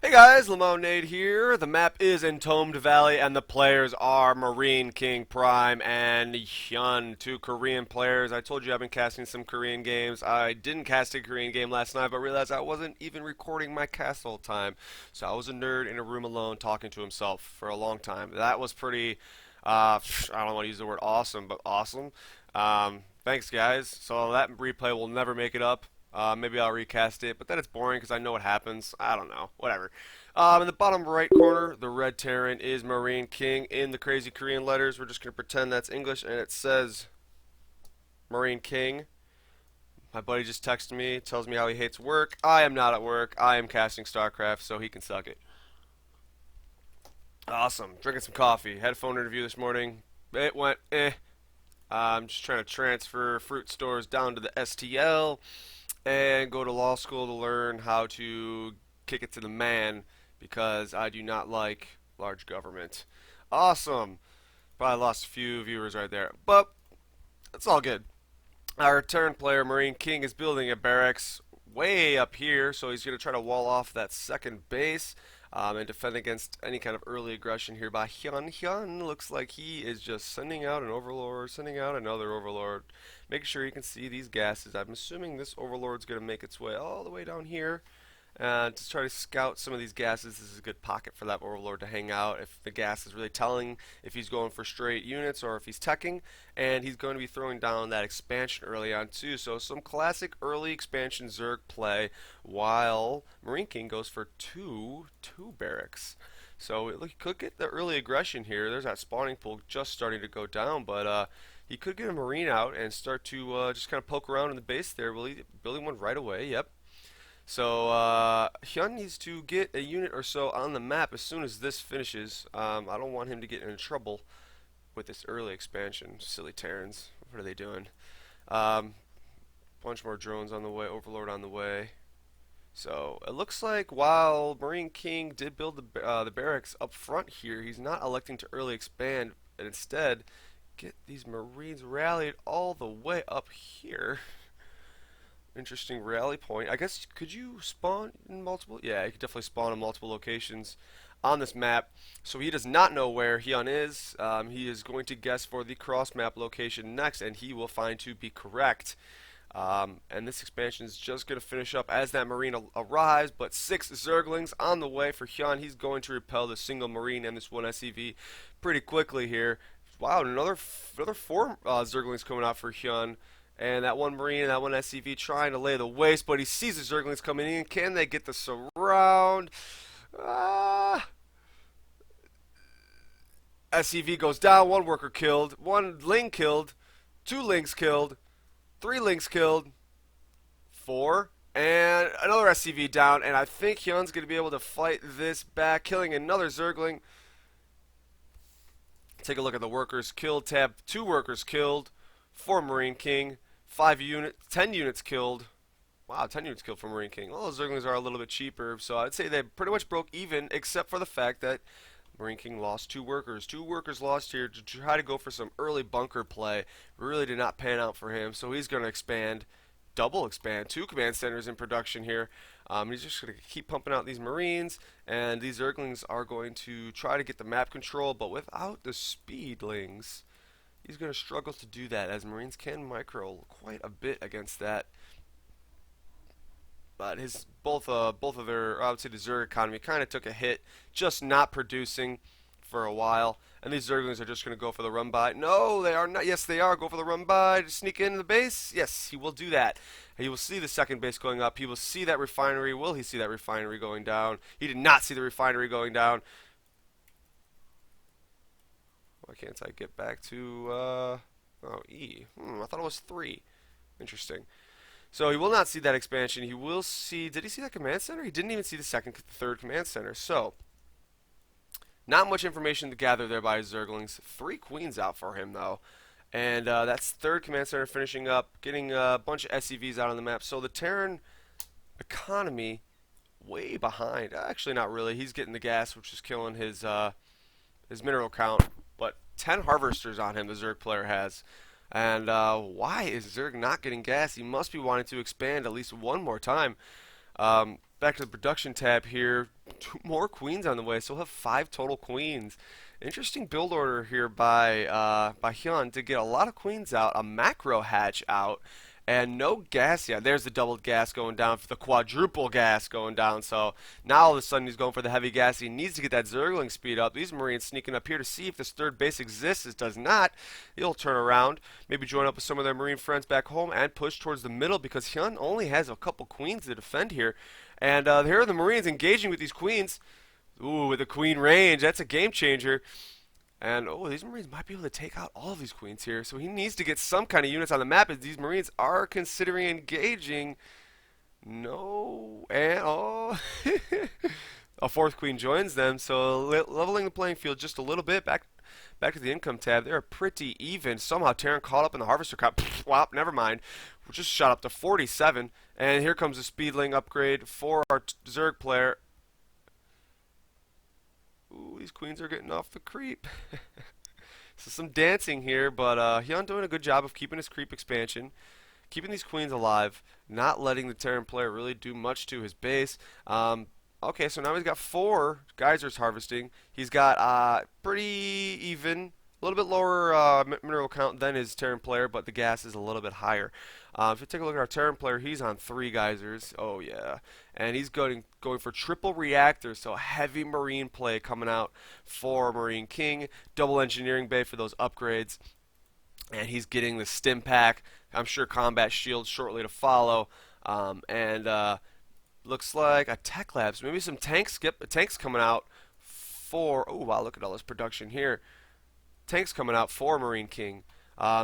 Hey guys, lMEOWnade here. The map is Entombed Valley, and the players are MarineKingPrime and Hyun, two Korean players. I told you I've been casting some Korean games. I didn't cast a Korean game last night, but realized I wasn't even recording my cast all the time. So I was a nerd in a room alone talking to himself for a long time. That was pretty, I don't want to use the word awesome, but awesome. Thanks guys. So that replay will never make it up. Maybe I'll recast it, but then it's boring because I know what happens. I don't know. Whatever. In the bottom right corner, the red Terran is Marine King in the crazy Korean letters. We're just going to pretend that's English, and it says Marine King. My buddy just texted me, tells me how he hates work. I am not at work. I am casting StarCraft, so he can suck it. Awesome. Drinking some coffee. Had a phone interview this morning. It went eh. I'm just trying to transfer fruit stores down to the STL and go to law school to learn how to kick it to the man because I do not like large government. Awesome. Probably lost a few viewers right there, but it's all good. Our turn player, Marine King, is building a barracks way up here, so he's going to try to wall off that second base and defend against any kind of early aggression here by Hyun. Hyun looks like he is just sending out an overlord, sending out another overlord, making sure he can see these gases. I'm assuming this overlord's going to make its way all the way down here to try to scout some of these gases. This is a good pocket for that overlord to hang out if the gas is really telling if he's going for straight units or if he's teching, and he's going to be throwing down that expansion early on too. So some classic early expansion Zerg play while Marine King goes for two barracks. So he could get the early aggression here. There's that spawning pool just starting to go down, but he could get a Marine out and start to just kind of poke around in the base there. Building one right away. Yep. So Hyun needs to get a unit or so on the map as soon as this finishes. I don't want him to get in trouble with this early expansion. Silly Terrans. What are they doing? Bunch more drones on the way. Overlord on the way. So it looks like while Marine King did build the barracks up front here, he's not electing to early expand, and instead get these Marines rallied all the way up here. Interesting rally point. I guess, could you spawn in multiple? Yeah, you could definitely spawn in multiple locations on this map. So he does not know where Hyun is. He is going to guess for the cross map location next, and he will find to be correct. And this expansion is just going to finish up as that Marine arrives, but 6 Zerglings on the way for Hyun. He's going to repel the single Marine and this one SCV pretty quickly here. Wow, another 4 Zerglings coming out for Hyun. And that one Marine and that one SCV trying to lay the waste, but he sees the Zerglings coming in. Can they get the surround? SCV goes down, 1 worker killed, 1 Ling killed, 2 Lings killed, 3 Lings killed, 4, and another SCV down. And I think Hyun's going to be able to fight this back, killing another Zergling. Take a look at the workers killed tab. 2 workers killed, 4 Marine King. 10 units killed. Wow, 10 units killed for Marine King. Well, those Zerglings are a little bit cheaper, so I'd say they pretty much broke even, except for the fact that Marine King lost 2 workers. 2 workers lost here to try to go for some early bunker play. Really did not pan out for him, so he's going to expand, double expand, 2 command centers in production here. He's just going to keep pumping out these Marines, and these Zerglings are going to try to get the map control, but without the speedlings, he's going to struggle to do that, as Marines can micro quite a bit against that. But both of their, I would say, the Zerg economy kind of took a hit, just not producing for a while. And these Zerglings are just going to go for the run by. No, they are not. Yes, they are. Go for the run by to sneak into the base. Yes, he will do that. He will see the second base going up. He will see that refinery. Will he see that refinery going down? He did not see the refinery going down. Why can't I get back to, oh, E? I thought it was 3. Interesting. So he will not see that expansion. He will see, did he see that command center? He didn't even see the third command center. So, not much information to gather there by his Zerglings. 3 queens out for him, though. And that's 3rd command center finishing up, getting a bunch of SCVs out on the map. So the Terran economy way behind. Actually, not really. He's getting the gas, which is killing his mineral count. But 10 harvesters on him, the Zerg player has. And why is Zerg not getting gas? He must be wanting to expand at least one more time. back to the production tab here. Two more queens on the way, so we'll have 5 total queens. Interesting build order here by Hyun to get a lot of queens out, a macro hatch out, and no gas yet. There's the double gas going down for the quadruple gas going down. So now all of a sudden he's going for the heavy gas. He needs to get that Zergling speed up. These Marines sneaking up here to see if this third base exists. It does not. He'll turn around, maybe join up with some of their Marine friends back home and push towards the middle because Hyun only has a couple queens to defend here. And here are the Marines engaging with these queens. Ooh, with the queen range, that's a game changer. And oh, these Marines might be able to take out all of these queens here. So he needs to get some kind of units on the map as these Marines are considering engaging. No, and oh, a fourth queen joins them. So leveling the playing field just a little bit. Back to the income tab. They're pretty even. Somehow Terran caught up in the harvester count. Wow, never mind. We just shot up to 47. And here comes the speedling upgrade for our Zerg player. Ooh, these queens are getting off the creep. So some dancing here, but Hyun doing a good job of keeping his creep expansion, keeping these queens alive, not letting the Terran player really do much to his base. Okay, so now he's got 4 geysers harvesting. He's got pretty even, a little bit lower mineral count than his Terran player, but the gas is a little bit higher. If you take a look at our Terran player, he's on 3 geysers. Oh yeah, and he's going for triple reactors, so heavy Marine play coming out for Marine King. Double engineering bay for those upgrades, and he's getting the stim pack. I'm sure combat shields shortly to follow, and looks like a tech labs, maybe some tanks coming out for. Oh wow, look at all this production here. Tanks coming out for Marine King.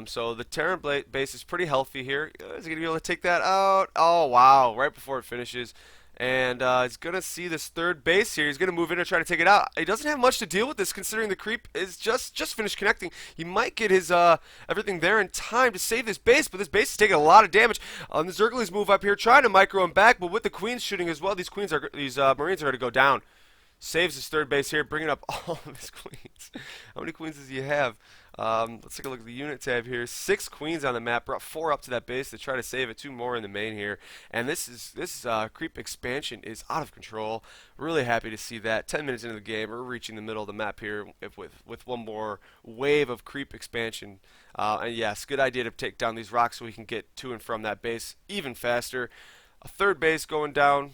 So the Terran base is pretty healthy here. Is he going to be able to take that out? Oh, wow. Right before it finishes. And he's going to see this third base here. He's going to move in and try to take it out. He doesn't have much to deal with this considering the creep is just finished connecting. He might get his everything there in time to save this base, but this base is taking a lot of damage. The Zerglings move up here trying to micro him back, but with the queens shooting as well, these Marines are going to go down. Saves his third base here, bringing up all of his queens. How many queens does he have? Let's take a look at the unit tab here. 6 queens on the map, brought 4 up to that base to try to save it. 2 more in the main here, and this creep expansion is out of control. Really happy to see that. 10 minutes into the game, we're reaching the middle of the map here with one more wave of creep expansion. And yes, good idea to take down these rocks so we can get to and from that base even faster. A third base going down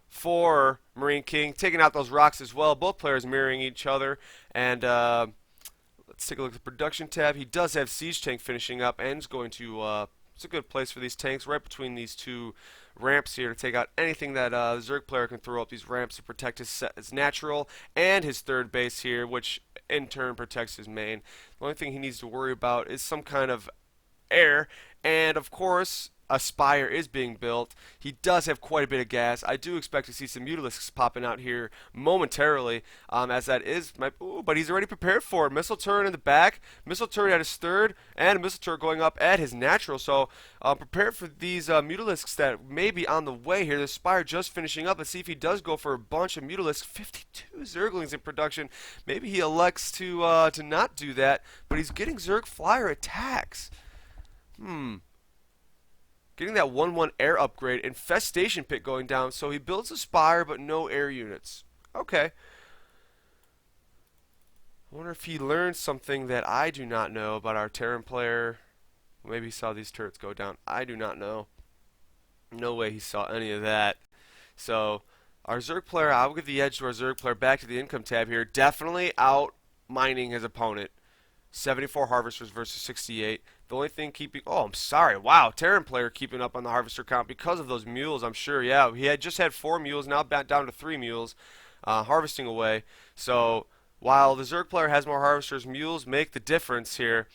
for Marine King, taking out those rocks as well. Both players mirroring each other, and let's take a look at the production tab. He does have Siege Tank finishing up, and is going to. It's a good place for these tanks, right between these 2 ramps here to take out anything that the Zerg player can throw up these ramps to protect his natural and his third base here, which in turn protects his main. The only thing he needs to worry about is some kind of air, and of course a spire is being built. He does have quite a bit of gas. I do expect to see some Mutalisks popping out here momentarily, as that is my. Ooh, but he's already prepared for it. Missile turret in the back, missile turret at his third, and a missile turret going up at his natural. So prepared for these Mutalisks that may be on the way here. The spire just finishing up. Let's see if he does go for a bunch of Mutalisks. 52 Zerglings in production. Maybe he elects to not do that, but he's getting Zerg flyer attacks. Getting that 1-1 air upgrade, infestation pit going down, so he builds a spire but no air units. Okay. I wonder if he learned something that I do not know about our Terran player. Maybe he saw these turrets go down. I do not know. No way he saw any of that. So our Zerg player, I will give the edge to our Zerg player. Back to the income tab here. Definitely out mining his opponent. 74 harvesters versus 68. The only thing keeping... Oh, I'm sorry. Wow, Terran player keeping up on the harvester count because of those mules, I'm sure. Yeah, he had just had 4 mules, now back down to 3 mules, harvesting away. So while the Zerg player has more harvesters, mules make the difference here.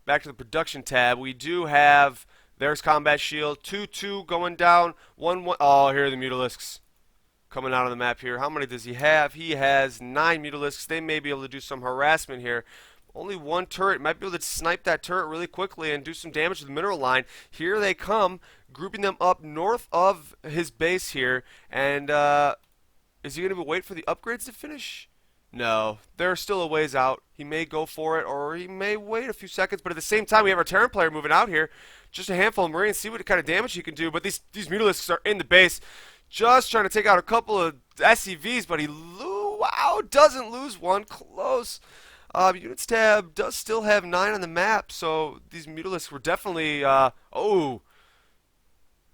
Back to the production tab. We do have... There's combat shield. 2-2 going down. 1-1... Oh, here are the Mutalisks coming out on the map here. How many does he have? He has 9 Mutalisks. They may be able to do some harassment here. Only 1 turret. Might be able to snipe that turret really quickly and do some damage to the mineral line. Here they come, grouping them up north of his base here. And is he going to wait for the upgrades to finish? No. They're still a ways out. He may go for it, or he may wait a few seconds. But at the same time, we have our Terran player moving out here. Just a handful of Marines. See what kind of damage he can do. But these Mutalisks are in the base. just trying to take out a couple of SCVs, but wow, doesn't lose one. Close. Units tab does still have 9 on the map, so these Mutalisks were definitely, oh,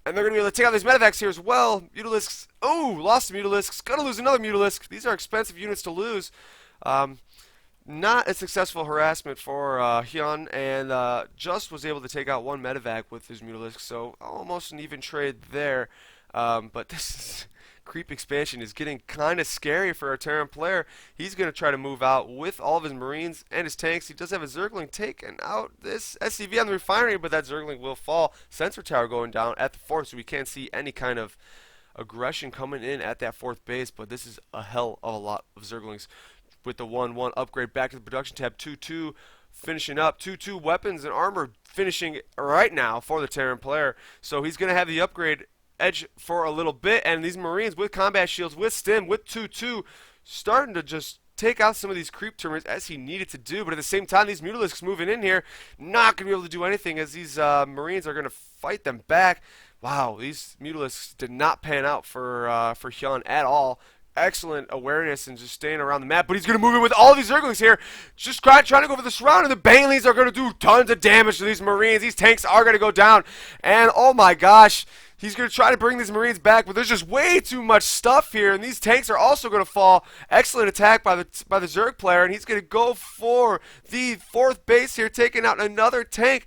and they're going to be able to take out these medevacs here as well. Mutalisks, oh, lost Mutalisks, gonna lose another Mutalisk. These are expensive units to lose. Um, Not a successful harassment for Hyun, and just was able to take out one medevac with his Mutalisk, so almost an even trade there. But this is, creep expansion is getting kind of scary for our Terran player. He's going to try to move out with all of his Marines and his tanks. He does have a Zergling taking out this SCV on the refinery, but that Zergling will fall. Sensor tower going down at the fourth, so we can't see any kind of aggression coming in at that fourth base, but this is a hell of a lot of Zerglings with the 1-1 upgrade back to the production tab. 2-2 finishing up. 2-2 weapons and armor finishing right now for the Terran player. So he's going to have the upgrade edge for a little bit, and these Marines with combat shields, with stim, with 2-2 starting to just take out some of these creep terminals as he needed to do. But at the same time, these Mutalisks moving in here, not going to be able to do anything as these Marines are going to fight them back. Wow, these Mutalisks did not pan out for Hyun at all. Excellent awareness and just staying around the map, but he's going to move in with all these Zerglings here, just trying to go for the surround, and the Baneleys are going to do tons of damage to these Marines. These tanks are going to go down, and oh my gosh, he's going to try to bring these Marines back, but there's just way too much stuff here, and these tanks are also going to fall. Excellent attack by the Zerg player, and he's going to go for the fourth base here, taking out another tank.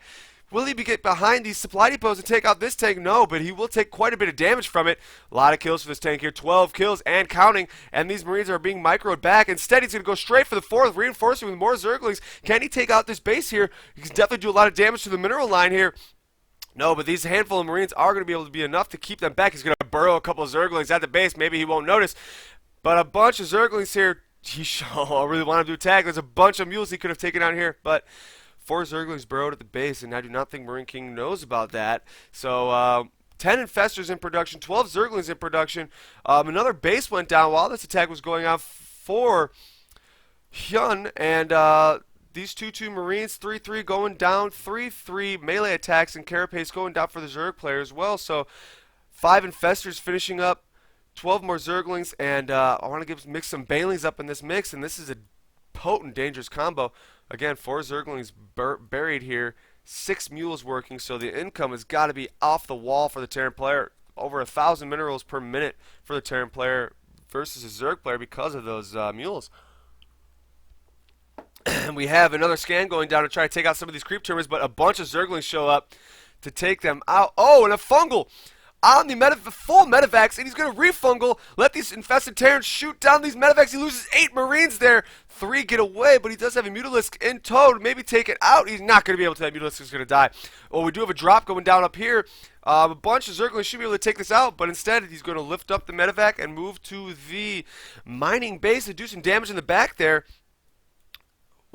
Will he get behind these supply depots and take out this tank? No, but he will take quite a bit of damage from it. A lot of kills for this tank here. 12 kills and counting. And these Marines are being microed back. Instead, he's going to go straight for the fourth, reinforcing with more Zerglings. Can he take out this base here? He can definitely do a lot of damage to the mineral line here. No, but these handful of Marines are going to be able to be enough to keep them back. He's going to burrow a couple of Zerglings at the base. Maybe he won't notice. But a bunch of Zerglings here. I really want him to attack. There's a bunch of mules he could have taken out here. But 4 Zerglings burrowed at the base, and I do not think Marine King knows about that. So, 10 Infestors in production, 12 Zerglings in production. Another base went down while this attack was going on for Hyun, and these 2-2 Marines, 3-3 going down, 3-3 melee attacks and carapace going down for the Zerg player as well. So, 5 Infestors finishing up, 12 more Zerglings, and I want to mix some Baneleys up in this mix, and this is a potent, dangerous combo. Again, 4 Zerglings buried here, 6 mules working, so the income has got to be off the wall for the Terran player. Over 1,000 minerals per minute for the Terran player versus a Zerg player because of those mules. We have another scan going down to try to take out some of these creep terminals, but a bunch of Zerglings show up to take them out. Oh, and a fungal on the full medevacs, and he's going to refungal, let these infested Terrans shoot down these medevacs. He loses 8 Marines there. 3 get away, but he does have a Mutalisk in tow to maybe take it out. He's not going to be able to. That Mutalisk is going to die. Well, we do have a drop going down up here. A bunch of Zerglings should be able to take this out, but instead he's going to lift up the medevac and move to the mining base to do some damage in the back there.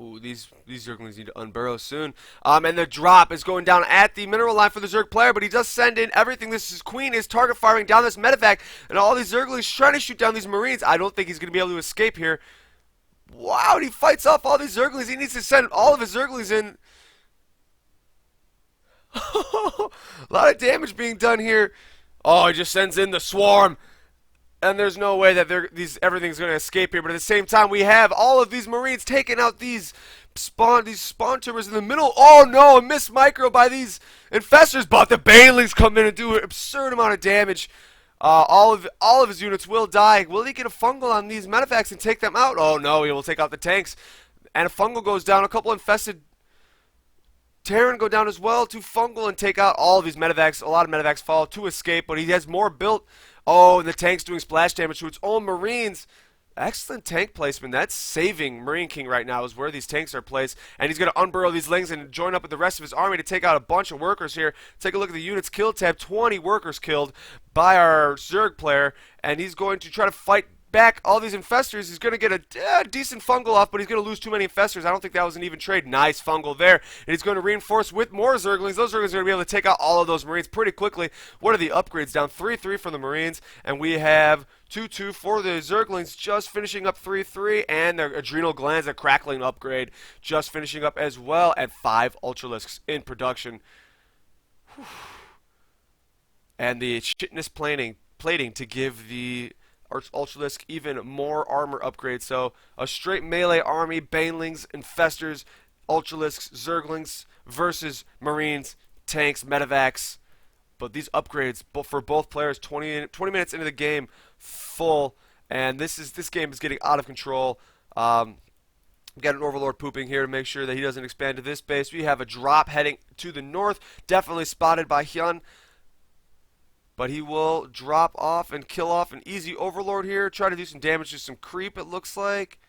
Ooh, these Zerglings need to unburrow soon. And the drop is going down at the mineral line for the Zerg player, but he does send in everything. This is Queen is target firing down this medevac, and all these Zerglings trying to shoot down these Marines. I don't think he's going to be able to escape here. Wow, and he fights off all these Zerglings. He needs to send all of his Zerglings in. A lot of damage being done here. Oh, he just sends in the swarm. And there's no way that everything's going to escape here. But at the same time, we have all of these Marines taking out these spawn tumors in the middle. Oh no, a missed micro by these infestors. But the Baneleys come in and do an absurd amount of damage. All of his units will die. Will he get a fungal on these medevacs and take them out? Oh no, he will take out the tanks. And a fungal goes down. A couple infested Terran go down as well to fungal and take out all of these medevacs. A lot of medevacs fall to escape, but he has more built. Oh, and the tank's doing splash damage to its own Marines. Excellent tank placement. That's saving Marine King right now is where these tanks are placed. And he's going to unburrow these lings and join up with the rest of his army to take out a bunch of workers here. Take a look at the units killed tab. 20 workers killed by our Zerg player. And he's going to try to fight back all these infestors. He's going to get a decent fungal off, but he's going to lose too many infestors. I don't think that was an even trade. Nice fungal there. And he's going to reinforce with more Zerglings. Those Zerglings are going to be able to take out all of those Marines pretty quickly. What are the upgrades? Down 3-3 for the Marines, and we have 2-2 for the Zerglings, just finishing up 3-3, and their adrenal glands, a crackling upgrade, just finishing up as well, and 5 Ultralisks in production. Whew. And the shitness planning plating to give the Ultralisk even more armor upgrades. So a straight melee army, banelings, infestors, Ultralisks, Zerglings versus Marines, tanks, medevacs. But these upgrades for both players, 20 minutes into the game, full, and this game is getting out of control. Got an Overlord pooping here to make sure that he doesn't expand to this base. We have a drop heading to the north, definitely spotted by Hyun. But he will drop off and kill off an easy Overlord here. Try to do some damage to some creep, it looks like.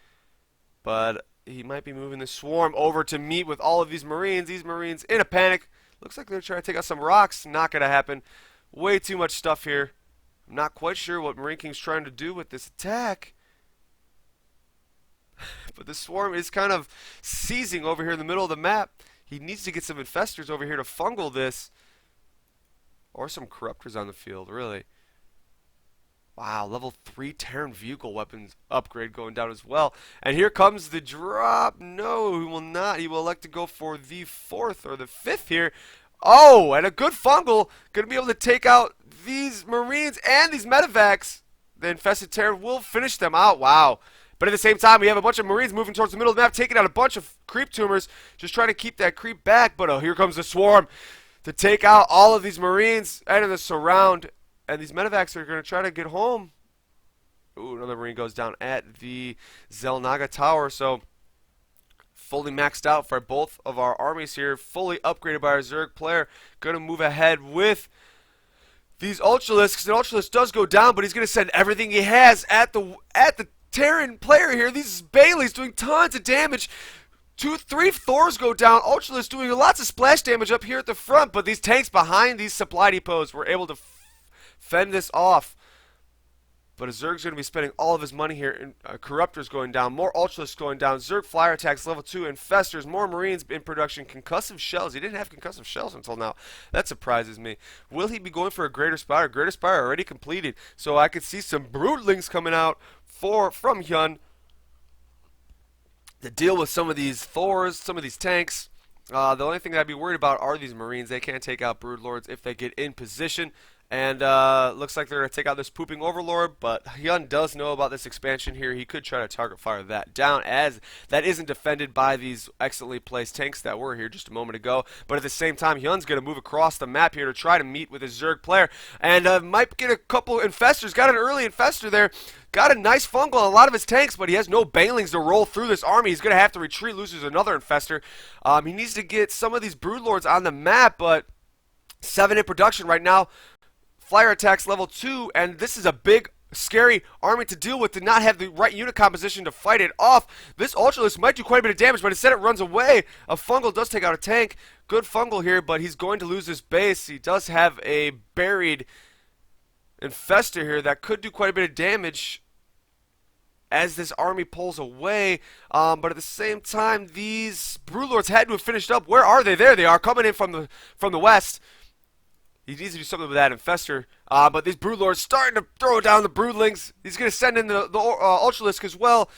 But he might be moving the swarm over to meet with all of these Marines. These Marines in a panic. Looks like they're trying to take out some rocks. Not going to happen. Way too much stuff here. I'm not quite sure what Marine King's trying to do with this attack. But the swarm is kind of seizing over here in the middle of the map. He needs to get some infestors over here to fungal this. Or some corruptors on the field, really. Wow, level 3 Terran vehicle weapons upgrade going down as well. And here comes the drop. No, he will not. He will elect to go for the 4th or the 5th here. Oh, and a good fungal. Going to be able to take out these Marines and these medevacs. The infested Terran will finish them out. Wow. But at the same time, we have a bunch of Marines moving towards the middle of the map, taking out a bunch of creep tumors, just trying to keep that creep back. But oh, here comes the swarm to take out all of these Marines and in the surround. And these medevacs are going to try to get home. Ooh, another Marine goes down at the Zelnaga Tower. So, fully maxed out for both of our armies here. Fully upgraded by our Zerg player. Going to move ahead with these Ultralisks. And Ultralisk does go down, but he's going to send everything he has at the Terran player here. These Bailey's doing tons of damage. 3 Thors go down. Ultralisk doing lots of splash damage up here at the front, but these tanks behind these supply depots were able to fend this off. But a Zerg's going to be spending all of his money here. And Corruptors going down. More Ultralisks going down. Zerg flyer attacks level 2. Infestors. More Marines in production. Concussive shells. He didn't have concussive shells until now. That surprises me. Will he be going for a Greater Spire? Greater Spire already completed. So I could see some Broodlings coming out from Hyun to deal with some of these Thors, some of these tanks. The only thing I'd be worried about are these Marines. They can't take out Broodlords if they get in position. And looks like they're going to take out this pooping Overlord, but Hyun does know about this expansion here. He could try to target fire that down, as that isn't defended by these excellently placed tanks that were here just a moment ago. But at the same time, Hyun's going to move across the map here to try to meet with his Zerg player. And might get a couple infestors. Got an early infestor there. Got a nice fungal on a lot of his tanks, but he has no banelings to roll through this army. He's going to have to retreat, loses another infestor. He needs to get some of these Broodlords on the map, but 7 in production right now. Flyer attacks level 2, and this is a big, scary army to deal with, to not have the right unit composition to fight it off. This Ultralisk might do quite a bit of damage, but instead it runs away. A fungal does take out a tank. Good fungal here, but he's going to lose his base. He does have a buried infestor here that could do quite a bit of damage as this army pulls away. But at the same time, these Broodlords had to have finished up. Where are they? There they are, coming in from the west. He needs to do something with that infestor. But these Broodlords starting to throw down the Broodlings. He's going to send in the Ultralisk as well.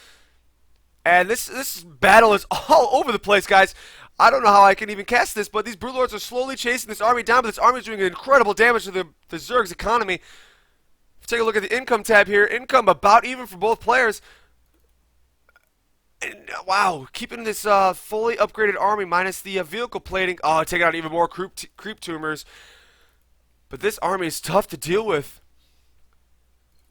And this battle is all over the place, guys. I don't know how I can even cast this, but these Broodlords are slowly chasing this army down. But this army is doing incredible damage to the Zerg's economy. Take a look at the income tab here. Income about even for both players. And, wow, keeping this fully upgraded army minus the vehicle plating. Oh, taking out even more creep tumors. But this army is tough to deal with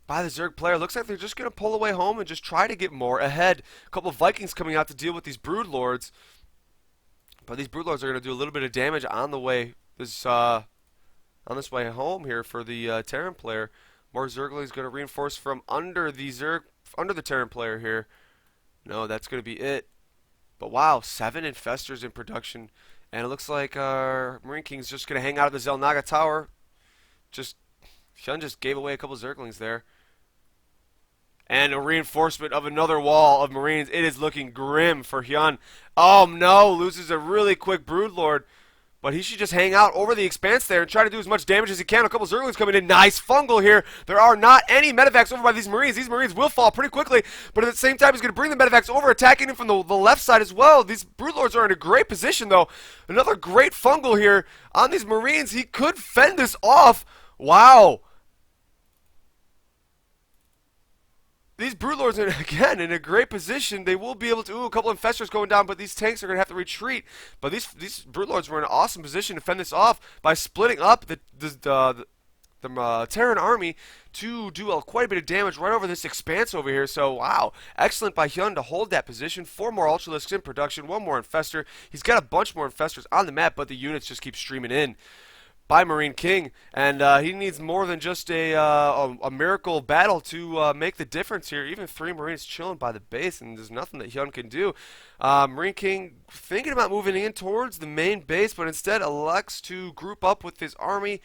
by the Zerg player. Looks like they're just going to pull away home and just try to get more ahead. A couple of Vikings coming out to deal with these Broodlords. But these Broodlords are going to do a little bit of damage on the way on this way home here for the Terran player. More Zerglings going to reinforce from under the Terran player here. No, that's going to be it. But wow, 7 infestors in production. And it looks like our Marine King's just going to hang out at the Zelnaga Tower. Hyun just gave away a couple Zerglings there. And a reinforcement of another wall of Marines. It is looking grim for Hyun. Oh no, loses a really quick Broodlord. But he should just hang out over the expanse there and try to do as much damage as he can. A couple Zerglings coming in. Nice fungal here. There are not any medevacs over by these Marines. These Marines will fall pretty quickly. But at the same time, he's going to bring the medevacs over, attacking him from the left side as well. These Broodlords are in a great position, though. Another great fungal here on these Marines. He could fend this off. Wow. these Broodlords are, again, in a great position. They will be able to, ooh, a couple Infestors going down, but these tanks are going to have to retreat. But these Broodlords were in an awesome position to fend this off by splitting up the Terran army to do quite a bit of damage right over this expanse over here. So, wow, excellent by Hyun to hold that position. 4 more Ultralisks in production, 1 more Infestor. He's got a bunch more Infestors on the map, but the units just keep streaming in by Marine King, and he needs more than just a miracle battle to make the difference here. Even 3 Marines chilling by the base, and there's nothing that Hyun can do. Marine King thinking about moving in towards the main base, but instead elects to group up with his army.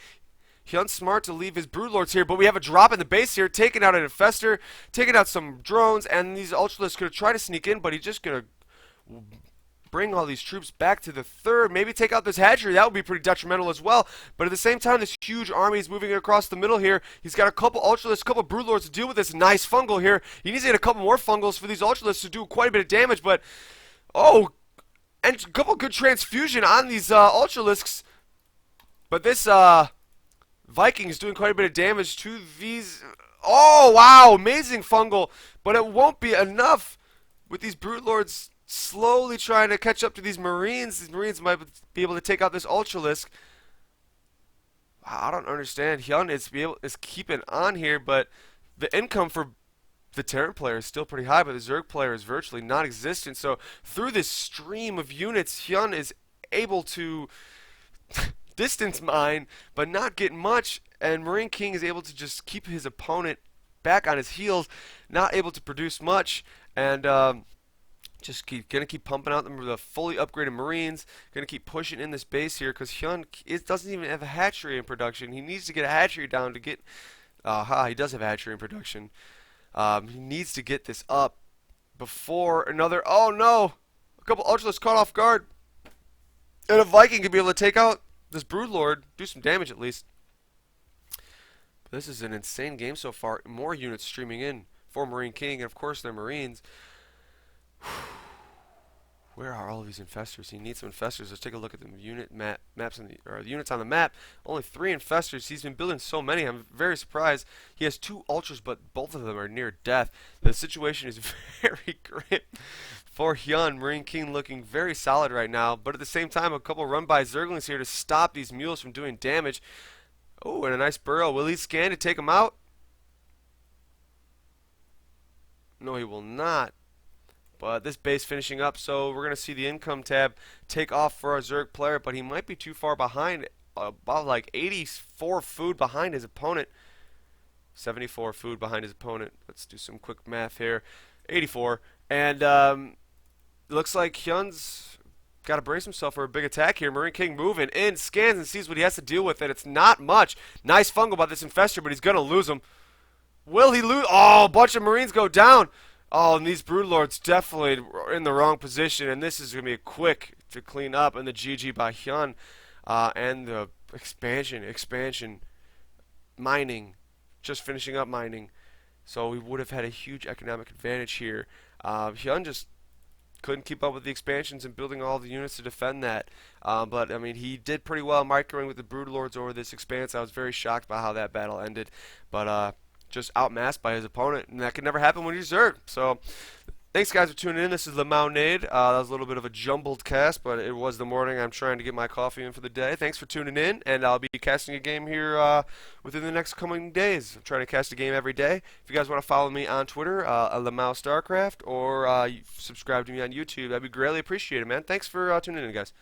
Hyun's smart to leave his Broodlords here, but we have a drop in the base here, taking out an Infestor, taking out some drones, and these Ultralisks could try to sneak in, but he's just going to bring all these troops back to the third, maybe take out this hatchery. That would be pretty detrimental as well. But at the same time, this huge army is moving across the middle here. He's got a couple Ultralisks, a couple Broodlords to deal with this nice fungal here. He needs to get a couple more fungals for these Ultralisks to do quite a bit of damage, but, oh, and a couple good transfusion on these Ultralisks. But this Viking is doing quite a bit of damage to these. Oh, wow, amazing fungal, but it won't be enough with these Broodlords slowly trying to catch up to these Marines. These Marines might be able to take out this Ultralisk. Wow, I don't understand. Hyun is keeping on here, but the income for the Terran player is still pretty high, but the Zerg player is virtually non-existent. So through this stream of units, Hyun is able to distance mine, but not get much, and Marine King is able to just keep his opponent back on his heels, not able to produce much, and just gonna keep pumping out the fully upgraded Marines. Gonna keep pushing in this base here because Hyun doesn't even have a hatchery in production. He needs to get a hatchery down to get. He does have a hatchery in production. He needs to get this up before another. Oh no! A couple Ultralisks caught off guard, and a Viking could be able to take out this Broodlord, do some damage at least. But this is an insane game so far. More units streaming in for Marine King, and of course they're Marines. Where are all of these Infestors? He needs some Infestors. Let's take a look at the unit maps or the units on the map. Only 3 Infestors. He's been building so many. I'm very surprised. He has 2 Ultras, but both of them are near death. The situation is very grim for Hyun. Marine King looking very solid right now, but at the same time, a couple run-by Zerglings here to stop these mules from doing damage. Oh, and a nice burrow. Will he scan to take him out? No, he will not. But this base finishing up, so we're going to see the income tab take off for our Zerg player, but he might be too far behind, about like 84 food behind his opponent. 74 food behind his opponent. Let's do some quick math here. 84. And looks like Hyun's got to brace himself for a big attack here. Marine King moving in, scans and sees what he has to deal with, and it's not much. Nice fungal by this Infestor, but he's going to lose him. Will he lose? Oh, a bunch of Marines go down. Oh, and these Broodlords definitely are in the wrong position, and this is going to be quick to clean up, and the GG by Hyun, and the expansion, mining, just finishing up mining, so we would have had a huge economic advantage here. Hyun just couldn't keep up with the expansions and building all the units to defend that, but I mean, he did pretty well microing with the Broodlords over this expanse. I was very shocked by how that battle ended, but just outmassed by his opponent, and that could never happen when he's Zerg. So, thanks guys for tuning in. This is lMEOWnade. That was a little bit of a jumbled cast, but it was the morning. I'm trying to get my coffee in for the day. Thanks for tuning in, and I'll be casting a game here within the next coming days. I'm trying to cast a game every day. If you guys want to follow me on Twitter, lMEOWstarcraft, or subscribe to me on YouTube, that'd be greatly appreciated, man. Thanks for tuning in, guys.